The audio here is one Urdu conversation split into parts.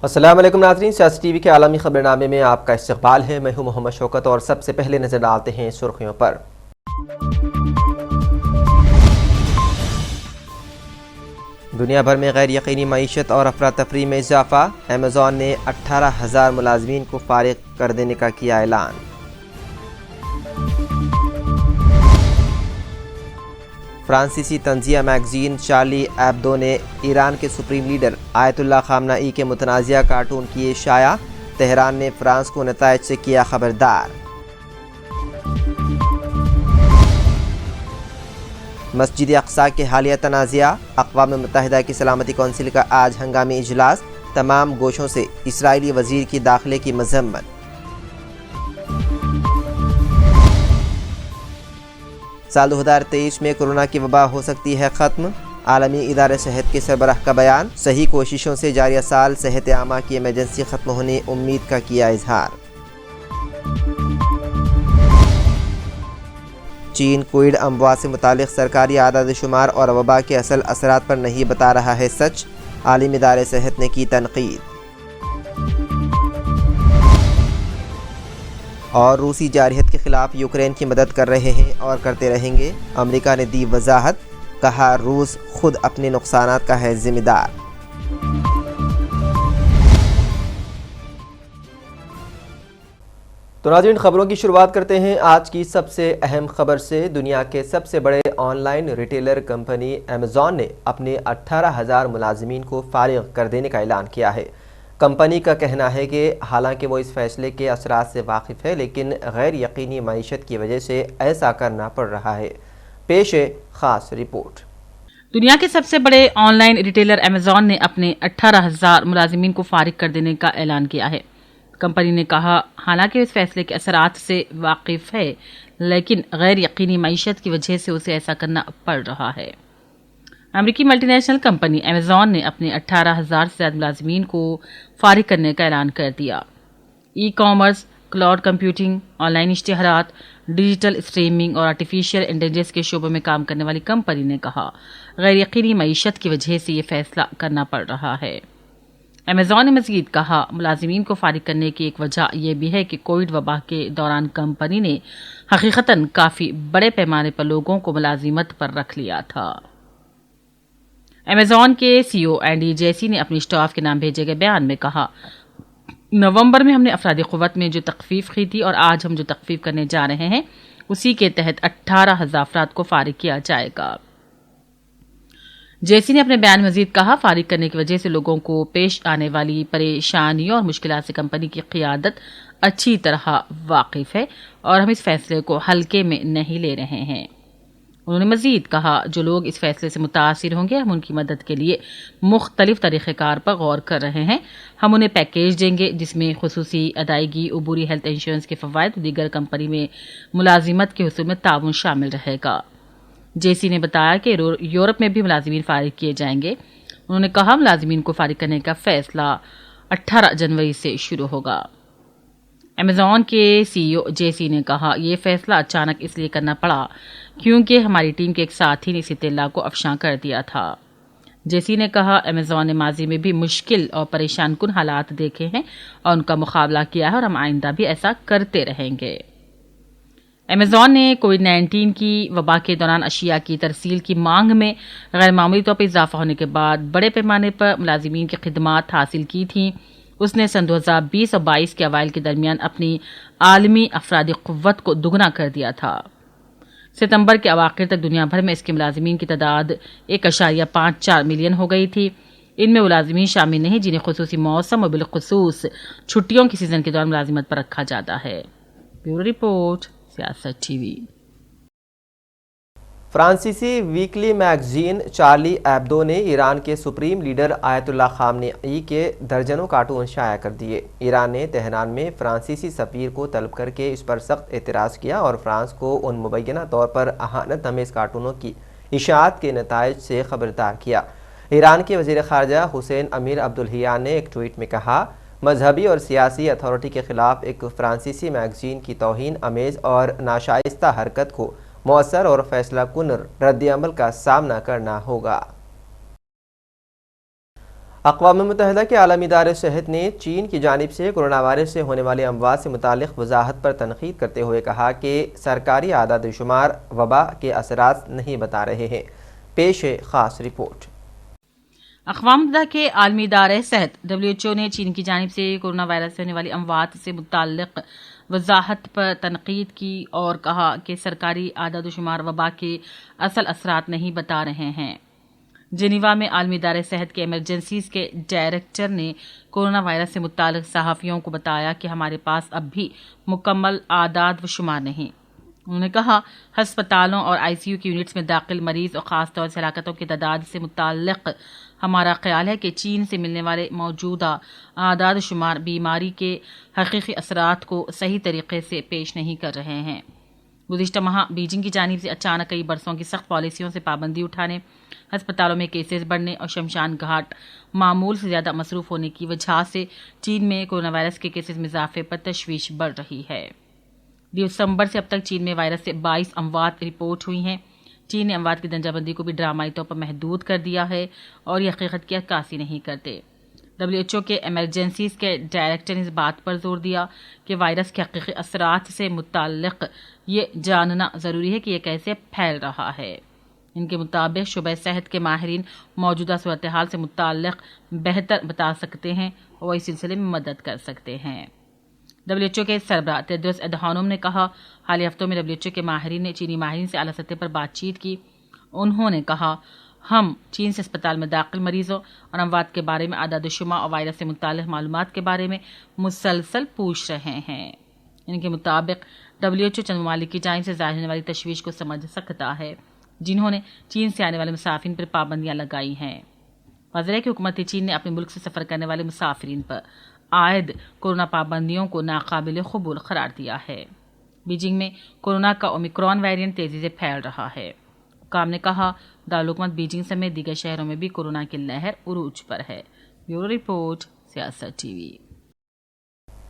السلام علیکم ناظرین، سیاسی ٹی وی کے عالمی خبرنامے میں آپ کا استقبال ہے۔ میں ہوں محمد شوکت اور سب سے پہلے نظر ڈالتے ہیں سرخیوں پر۔ دنیا بھر میں غیر یقینی معیشت اور افراتفری میں اضافہ، ایمیزون نے 18,000 ملازمین کو فارغ کر دینے کا کیا اعلان۔ فرانسیسی تنزیہ میگزین شارلی ایبدو نے ایران کے سپریم لیڈر آیت اللہ خامنہ ای کے متنازعہ کارٹون کیے شائع، تہران نے فرانس کو نتائج سے کیا خبردار۔ مسجد اقصی کے حالیہ تنازعہ، اقوام متحدہ کی سلامتی کونسل کا آج ہنگامی اجلاس، تمام گوشوں سے اسرائیلی وزیر کی داخلے کی مذمت۔ سال 2023 میں کورونا کی وبا ہو سکتی ہے ختم، عالمی ادارہ صحت کے سربراہ کا بیان، صحیح کوششوں سے جاریہ سال صحت عامہ کی ایمرجنسی ختم ہونے امید کا کیا اظہار۔ چین کووڈ اموات سے متعلق سرکاری اعداد و شمار اور وبا کے اصل اثرات پر نہیں بتا رہا ہے سچ، عالمی ادارہ صحت نے کی تنقید۔ اور روسی جارحیت کے خلاف یوکرین کی مدد کر رہے ہیں اور کرتے رہیں گے، امریکہ نے دی وضاحت، کہا روس خود اپنے نقصانات کا ہے ذمہ دار۔ تو ناظرین، خبروں کی شروعات کرتے ہیں آج کی سب سے اہم خبر سے۔ دنیا کے سب سے بڑے on line retailer company Amazon نے اپنے 18,000 ملازمین کو فارغ کر دینے کا اعلان کیا ہے۔ کمپنی کا کہنا ہے کہ حالانکہ وہ اس فیصلے کے اثرات سے واقف ہے، لیکن غیر یقینی معیشت کی وجہ سے ایسا کرنا پڑ رہا ہے۔ پیش ہے خاص رپورٹ۔ دنیا کے سب سے بڑے آن لائن ریٹیلر ایمیزون نے اپنے 18,000 ملازمین کو فارغ کر دینے کا اعلان کیا ہے۔ کمپنی نے کہا حالانکہ اس فیصلے کے اثرات سے واقف ہے، لیکن غیر یقینی معیشت کی وجہ سے اسے ایسا کرنا پڑ رہا ہے۔ امریکی ملٹی نیشنل کمپنی ایمیزون نے اپنے 18,000 سے زیادہ ملازمین کو فارغ کرنے کا اعلان کر دیا۔ E commerce, cloud computing, on line اشتہارات، ڈیجیٹل اسٹریمنگ اور آرٹیفیشل انٹیلیجنس کے شعبوں میں کام کرنے والی کمپنی نے کہا غیر یقینی معیشت کی وجہ سے یہ فیصلہ کرنا پڑ رہا ہے۔ ایمیزون نے مزید کہا ملازمین کو فارغ کرنے کی ایک وجہ یہ بھی ہے کہ کووڈ وبا کے دوران کمپنی نے حقیقتاً کافی بڑے پیمانے پر لوگوں کو ملازمت پر رکھ لیا تھا۔ ایمیزون کے سی او اینڈی جیسی نے اپنی اسٹاف کے نام بھیجے گئے بیان میں کہا نومبر میں ہم نے افرادی قوت میں جو تخفیف کی تھی اور آج ہم جو تخفیف کرنے جا رہے ہیں اسی کے تحت 18,000 افراد کو فارغ کیا جائے گا۔ جیسی نے اپنے بیان میں مزید کہا فارغ کرنے کی وجہ سے لوگوں کو پیش آنے والی پریشانیوں اور مشکلات سے کمپنی کی قیادت اچھی طرح واقف ہے اور ہم اس فیصلے کو ہلکے میں نہیں لے رہے ہیں۔ انہوں نے مزید کہا جو لوگ اس فیصلے سے متاثر ہوں گے ہم ان کی مدد کے لیے مختلف طریقہ کار پر غور کر رہے ہیں۔ ہم انہیں پیکیج دیں گے جس میں خصوصی ادائیگی، عبوری ہیلتھ انشورنس کے فوائد، دیگر کمپنی میں ملازمت کے حصول میں تعاون شامل رہے گا۔ جیسی نے بتایا کہ یورپ میں بھی ملازمین فارغ کیے جائیں گے۔ انہوں نے کہا ملازمین کو فارغ کرنے کا فیصلہ 18 جنوری سے شروع ہوگا۔ ایمیزون کے سی او جیسی نے کہا یہ فیصلہ اچانک اس لیے کرنا پڑا کیونکہ ہماری ٹیم کے ایک ساتھی نے اسی اطلاع کو افشاں کر دیا تھا۔ جیسی نے کہا ایمیزون نے ماضی میں بھی مشکل اور پریشان کن حالات دیکھے ہیں اور ان کا مقابلہ کیا ہے اور ہم آئندہ بھی ایسا کرتے رہیں گے۔ ایمیزون نے کووڈ-19 کی وبا کے دوران اشیاء کی ترسیل کی مانگ میں غیر معمولی طور پر اضافہ ہونے کے بعد بڑے پیمانے پر ملازمین کی خدمات حاصل کی تھیں۔ اس نے سن 2020 اور 22 کے اوائل کے درمیان اپنی عالمی افرادی قوت کو دگنا کر دیا تھا۔ ستمبر کے اواخر تک دنیا بھر میں اس کے ملازمین کی تعداد 1.54 ملین ہو گئی تھی۔ ان میں ملازمین شامل نہیں جنہیں خصوصی موسم اور بالخصوص چھٹیوں کی سیزن کے دوران ملازمت پر رکھا جاتا ہے۔ بیورو رپورٹ، سیاست ٹی وی۔ فرانسیسی ویکلی میگزین چارلی ایبدو نے ایران کے سپریم لیڈر آیت اللہ خامنہ ای کے درجنوں کارٹون شائع کر دیے۔ ایران نے تہران میں فرانسیسی سفیر کو طلب کر کے اس پر سخت اعتراض کیا اور فرانس کو ان مبینہ طور پر اہانت آمیز کارٹونوں کی اشاعت کے نتائج سے خبردار کیا۔ ایران کے وزیر خارجہ حسین امیر عبداللہیان نے ایک ٹویٹ میں کہا مذہبی اور سیاسی اتھارٹی کے خلاف ایک فرانسیسی میگزین کی توہین آمیز اور ناشائستہ حرکت کو مؤثر اور فیصلہ کن رد عمل کا سامنا کرنا ہوگا۔ اقوام متحدہ کے عالمی ادارے صحت نے چین کی جانب سے کورونا وائرس سے ہونے والی اموات سے متعلق وضاحت پر تنقید کرتے ہوئے کہا کہ سرکاری اعداد و شمار وبا کے اثرات نہیں بتا رہے ہیں۔ پیش ہے خاص رپورٹ۔ اقوام متحدہ کے عالمی ادارے صحت WHO نے چین کی جانب سے کورونا وائرس سے ہونے والی اموات سے متعلق وضاحت پر تنقید کی اور کہا کہ سرکاری اعداد و شمار وبا کے اصل اثرات نہیں بتا رہے ہیں۔ جنیوا میں عالمی ادارے صحت کے ایمرجنسیز کے ڈائریکٹر نے کورونا وائرس سے متعلق صحافیوں کو بتایا کہ ہمارے پاس اب بھی مکمل اعداد و شمار نہیں۔ انہوں نے کہا ہسپتالوں اور ICU کی یونٹس میں داخل مریض اور خاص طور سے ہلاکتوں کی تعداد سے متعلق ہمارا خیال ہے کہ چین سے ملنے والے موجودہ اعداد و شمار بیماری کے حقیقی اثرات کو صحیح طریقے سے پیش نہیں کر رہے ہیں۔ گزشتہ ماہ بیجنگ کی جانب سے اچانک کئی برسوں کی سخت پالیسیوں سے پابندی اٹھانے، ہسپتالوں میں کیسز بڑھنے اور شمشان گھاٹ معمول سے زیادہ مصروف ہونے کی وجہ سے چین میں کورونا وائرس کے کیسز میں اضافے پر تشویش بڑھ رہی ہے۔ دسمبر سے اب تک چین میں وائرس سے 22 اموات رپورٹ ہوئی ہیں۔ چین نے اموات کی درجہ بندی کو بھی ڈرامائی طور پر محدود کر دیا ہے اور یہ حقیقت کی عکاسی نہیں کرتے۔ WHO کے ایمرجنسیز کے ڈائریکٹر نے اس بات پر زور دیا کہ وائرس کے حقیقی اثرات سے متعلق یہ جاننا ضروری ہے کہ یہ کیسے پھیل رہا ہے۔ ان کے مطابق شعبہ صحت کے ماہرین موجودہ صورتحال سے متعلق بہتر بتا سکتے ہیں اور اس سلسلے میں مدد کر سکتے ہیں۔ WHO کے سربراہ ٹیڈروس ایڈہانوم نے کہا حالیہ ہفتوں میں WHO کے ماہرین نے چینی ماہرین سے اعلیٰ سطح پر بات چیت کی۔ انہوں نے کہا ہم چین سے اسپتال میں داخل مریضوں اور اموات کے بارے میں اعداد و شمار اور وائرس سے متعلق معلومات کے بارے میں مسلسل پوچھ رہے ہیں۔ ان کے مطابق WHO چند ممالک کی جانب سے ظاہر ہونے والی تشویش کو سمجھ سکتا ہے جنہوں نے چین سے آنے والے مسافرین پر پابندیاں لگائی ہیں۔ واضح ہے کہ حکومت چین نے اپنے ملک سے سفر کرنے والے مسافرین پر عائد کورونا پابندیوں کو ناقابل قبول قرار دیا ہے۔ بیجنگ میں کورونا کا اومیکرون ویریئنٹ تیزی سے پھیل رہا ہے۔ حکام نے کہا دارالحکومت بیجنگ سمیت دیگر شہروں میں بھی کورونا کی لہر عروج پر ہے۔ بیورو رپورٹ، سیاست TV۔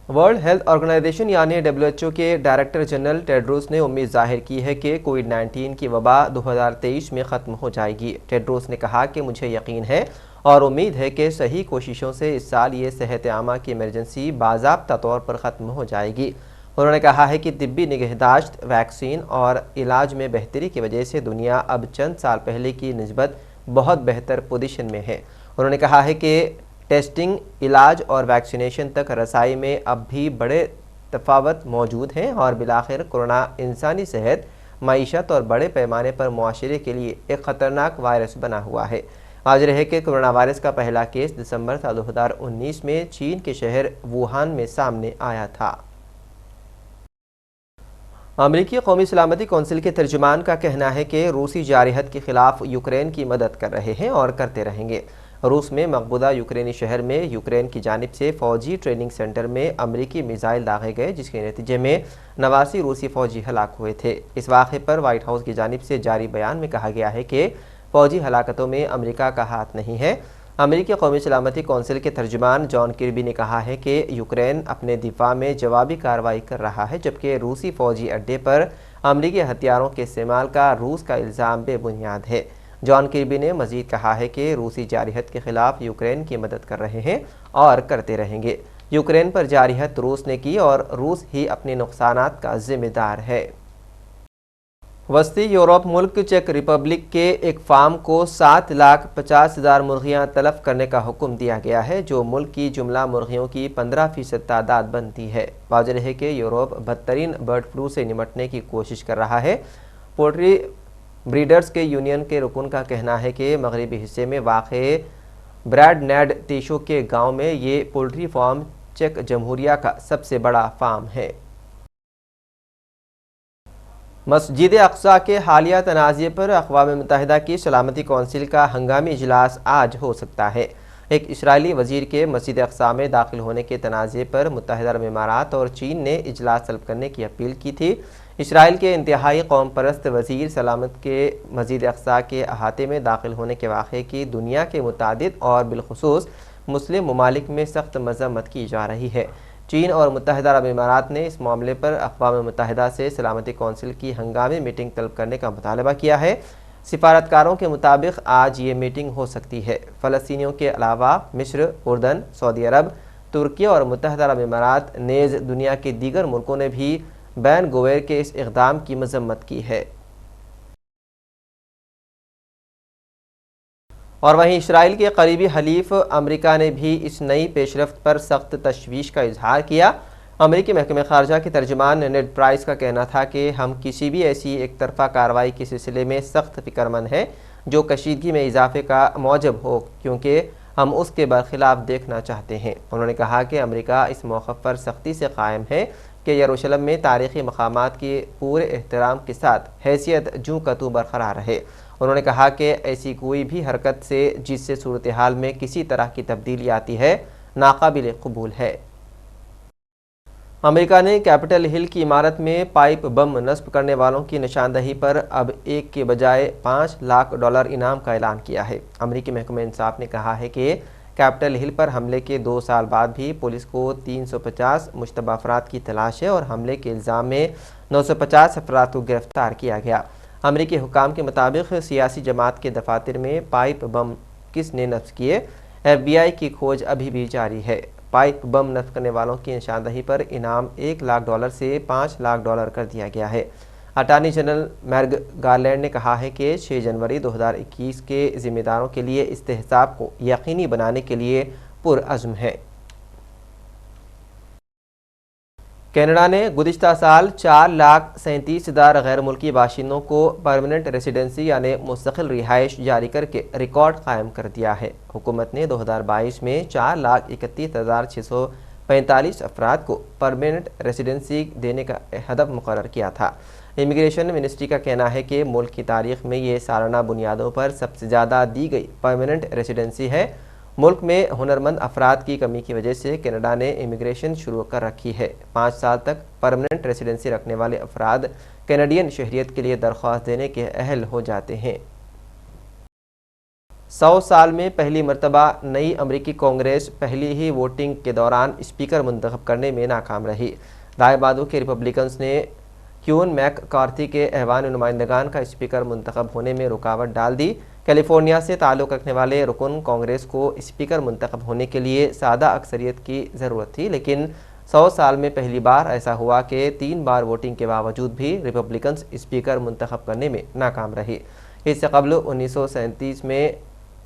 ورلڈ ہیلتھ آرگنائزیشن یعنی WHO کے ڈائریکٹر جنرل ٹیڈروس نے امید ظاہر کی ہے کہ کووڈ-19 کی وبا 2023 میں ختم ہو جائے گی۔ ٹیڈروس نے کہا کہ مجھے یقین ہے اور امید ہے کہ صحیح کوششوں سے اس سال یہ صحت عامہ کی ایمرجنسی باضابطہ طور پر ختم ہو جائے گی۔ انہوں نے کہا ہے کہ طبی نگہداشت، ویکسین اور علاج میں بہتری کی وجہ سے دنیا اب چند سال پہلے کی نسبت بہت بہتر پوزیشن میں ہے۔ انہوں نے کہا ہے کہ ٹیسٹنگ، علاج اور ویکسینیشن تک رسائی میں اب بھی بڑے تفاوت موجود ہیں اور بالآخر کورونا انسانی صحت، معیشت اور بڑے پیمانے پر معاشرے کے لیے ایک خطرناک وائرس بنا ہوا ہے۔ واضح ہے کہ کورونا وائرس کا پہلا کیس دسمبر سال 2019 میں چین کے شہر ووہان میں سامنے آیا تھا۔ امریکی قومی سلامتی کونسل کے ترجمان کا کہنا ہے کہ روسی جارحیت کے خلاف یوکرین کی مدد کر رہے ہیں اور کرتے رہیں گے۔ روس میں مقبوضہ یوکرینی شہر میں یوکرین کی جانب سے فوجی ٹریننگ سینٹر میں امریکی میزائل داغے گئے جس کے نتیجے میں 89 روسی فوجی ہلاک ہوئے تھے۔ اس واقعے پر وائٹ ہاؤس کی جانب سے جاری بیان میں کہا گیا ہے کہ فوجی ہلاکتوں میں امریکہ کا ہاتھ نہیں ہے۔ امریکی قومی سلامتی کونسل کے ترجمان جان کربی نے کہا ہے کہ یوکرین اپنے دفاع میں جوابی کارروائی کر رہا ہے جبکہ روسی فوجی اڈے پر امریکی ہتھیاروں کے استعمال کا روس کا الزام بے بنیاد ہے۔ جان کربی نے مزید کہا ہے کہ روسی جارحیت کے خلاف یوکرین کی مدد کر رہے ہیں اور کرتے رہیں گے۔ یوکرین پر جارحیت روس نے کی اور روس ہی اپنے نقصانات کا ذمہ دار ہے۔ وسطی یورپ ملک چیک ریپبلک کے ایک فارم کو 7,50,000 مرغیاں تلف کرنے کا حکم دیا گیا ہے جو ملک کی جملہ مرغیوں کی 15% تعداد بنتی ہے۔ واضح ہے کہ یورپ بدترین برڈ فلو سے نمٹنے کی کوشش کر رہا ہے۔ پولٹری بریڈرز کے یونین کے رکن کا کہنا ہے کہ مغربی حصے میں واقع بریڈ نیڈ ٹیشو کے گاؤں میں یہ پولٹری فارم چیک جمہوریہ کا سب سے بڑا فارم ہے۔ مسجد اقصی کے حالیہ تنازع پر اقوام متحدہ کی سلامتی کونسل کا ہنگامی اجلاس آج ہو سکتا ہے۔ ایک اسرائیلی وزیر کے مسجد اقصی میں داخل ہونے کے تنازع پر متحدہ عرب امارات اور چین نے اجلاس طلب کرنے کی اپیل کی تھی۔ اسرائیل کے انتہائی قوم پرست وزیر سلامت کے مسجد اقصی کے احاطے میں داخل ہونے کے واقعے کی دنیا کے متعدد اور بالخصوص مسلم ممالک میں سخت مذمت کی جا رہی ہے۔ چین اور متحدہ عرب امارات نے اس معاملے پر اقوام متحدہ سے سلامتی کونسل کی ہنگامی میٹنگ طلب کرنے کا مطالبہ کیا ہے۔ سفارتکاروں کے مطابق آج یہ میٹنگ ہو سکتی ہے۔ فلسطینیوں کے علاوہ مصر، اردن، سعودی عرب، ترکی اور متحدہ عرب امارات نیز دنیا کے دیگر ملکوں نے بھی بین گوئر کے اس اقدام کی مذمت کی ہے۔ اور وہیں اسرائیل کے قریبی حلیف امریکہ نے بھی اس نئی پیش رفت پر سخت تشویش کا اظہار کیا۔ امریکی محکمہ خارجہ کے ترجمان نیڈ پرائس کا کہنا تھا کہ ہم کسی بھی ایسی ایک طرفہ کارروائی کے سلسلے میں سخت فکر مند ہیں جو کشیدگی میں اضافے کا موجب ہو، کیونکہ ہم اس کے برخلاف دیکھنا چاہتے ہیں۔ انہوں نے کہا کہ امریکہ اس موقف پر سختی سے قائم ہے کہ یروشلم میں تاریخی مقامات کے پورے احترام کے ساتھ حیثیت جوں کا توں برقرار رہے۔ انہوں نے کہا کہ ایسی کوئی بھی حرکت سے جس سے صورتحال میں کسی طرح کی تبدیلی آتی ہے ناقابل قبول ہے۔ امریکہ نے کیپٹل ہل کی عمارت میں پائپ بم نصب کرنے والوں کی نشاندہی پر اب 1 کے بجائے $5 لاکھ انعام کا اعلان کیا ہے۔ امریکی محکمہ انصاف نے کہا ہے کہ کیپٹل ہل پر حملے کے 2 سال بعد بھی پولیس کو 350 مشتبہ افراد کی تلاش ہے اور حملے کے الزام میں 950 افراد کو گرفتار کیا گیا۔ امریکی حکام کے مطابق سیاسی جماعت کے دفاتر میں پائپ بم کس نے نصب کیے، FBI کی کھوج ابھی بھی جاری ہے۔ پائپ بم نصب کرنے والوں کی نشاندہی پر انعام $1 لاکھ سے $5 لاکھ کر دیا گیا ہے۔ اٹارنی جنرل میرگ گارلینڈ نے کہا ہے کہ 6 جنوری 2021 کے ذمہ داروں کے لیے احتساب کو یقینی بنانے کے لیے پرعزم ہے۔ کینیڈا نے گزشتہ سال 4,37,000 غیر ملکی باشندوں کو پرماننٹ ریسیڈنسی یعنی مستقل رہائش جاری کر کے ریکارڈ قائم کر دیا ہے۔ حکومت نے 2022 میں 4,31,645 افراد کو پرماننٹ ریسیڈنسی دینے کا ہدف مقرر کیا تھا۔ امیگریشن منسٹری کا کہنا ہے کہ ملک کی تاریخ میں یہ سالانہ بنیادوں پر سب سے زیادہ دی گئی پرماننٹ ریسیڈنسی ہے۔ ملک میں ہنرمند افراد کی کمی کی وجہ سے کینیڈا نے امیگریشن شروع کر رکھی ہے۔ 5 سال تک پرماننٹ ریسیڈنسی رکھنے والے افراد کینیڈین شہریت کے لیے درخواست دینے کے اہل ہو جاتے ہیں۔ 100 سال میں پہلی مرتبہ نئی امریکی کانگریس پہلی ہی ووٹنگ کے دوران اسپیکر منتخب کرنے میں ناکام رہی۔ دائیں بازو کے ریپبلکنز نے کیون میک کارتھی کے ایوان نمائندگان کا اسپیکر منتخب ہونے میں رکاوٹ ڈال دی۔ کیلیفورنیا سے تعلق رکھنے والے رکن کانگریس کو اسپیکر منتخب ہونے کے لیے سادہ اکثریت کی ضرورت تھی، لیکن 100 سال میں پہلی بار ایسا ہوا کہ 3 بار ووٹنگ کے باوجود بھی ریپبلکنز اسپیکر منتخب کرنے میں ناکام رہی۔ اس سے قبل 1937 میں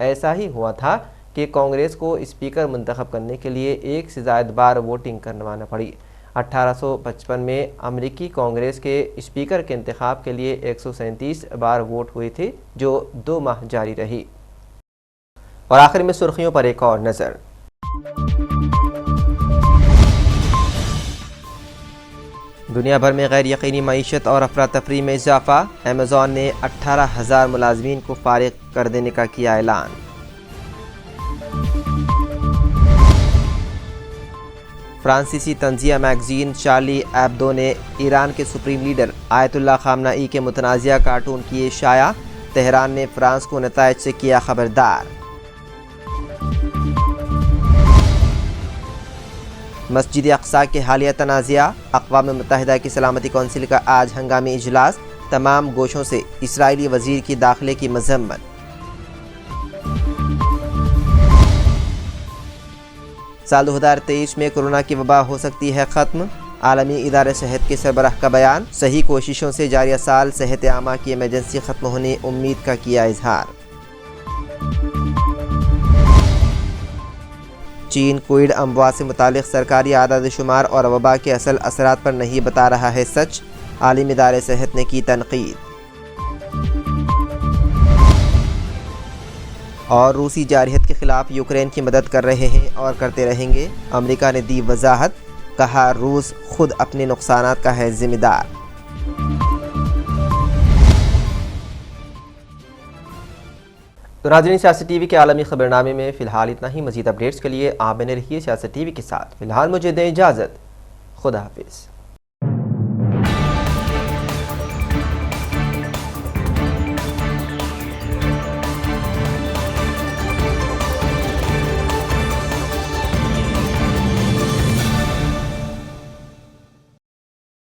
ایسا ہی ہوا تھا کہ کانگریس کو اسپیکر منتخب کرنے کے لیے 1 سے زائد بار ووٹنگ کروانا پڑی۔ 1855 میں امریکی کانگریس کے اسپیکر کے انتخاب کے لیے 137 بار ووٹ ہوئی تھی، جو 2 ماہ جاری رہی۔ اور آخر میں سرخیوں پر ایک اور نظر۔ دنیا بھر میں غیر یقینی معیشت اور افراتفری میں اضافہ، ایمیزون نے 18,000 ملازمین کو فارغ کر دینے کا کیا اعلان۔ فرانسیسی تنزیہ میگزین چارلی ایبدو نے ایران کے سپریم لیڈر آیت اللہ خامنئی کے متنازعہ کارٹون کیے شائع، تہران نے فرانس کو نتائج سے کیا خبردار۔ مسجد اقصی کے حالیہ تنازعہ، اقوام متحدہ کی سلامتی کونسل کا آج ہنگامی اجلاس، تمام گوشوں سے اسرائیلی وزیر کی داخلے کی مذمت۔ سال 2023 میں کورونا کی وبا ہو سکتی ہے ختم، عالمی ادارہ صحت کے سربراہ کا بیان، صحیح کوششوں سے جاریہ سال صحت عامہ کی ایمرجنسی ختم ہونے امید کا کیا اظہار۔ چین کووڈ اموات سے متعلق سرکاری اعداد و شمار اور وبا کے اصل اثرات پر نہیں بتا رہا ہے سچ، عالمی ادارہ صحت نے کی تنقید۔ اور روسی جارحیت کے خلاف یوکرین کی مدد کر رہے ہیں اور کرتے رہیں گے، امریکہ نے دی وضاحت، کہا روس خود اپنے نقصانات کا ہے ذمہ دار۔ تو ناظرین، سیاست ٹی وی کے عالمی خبرنامے میں فی الحال اتنا ہی۔ مزید اپڈیٹس کے لیے آپ بنے رہیے سیاست ٹی وی کے ساتھ۔ فی الحال مجھے دیں اجازت، خدا حافظ۔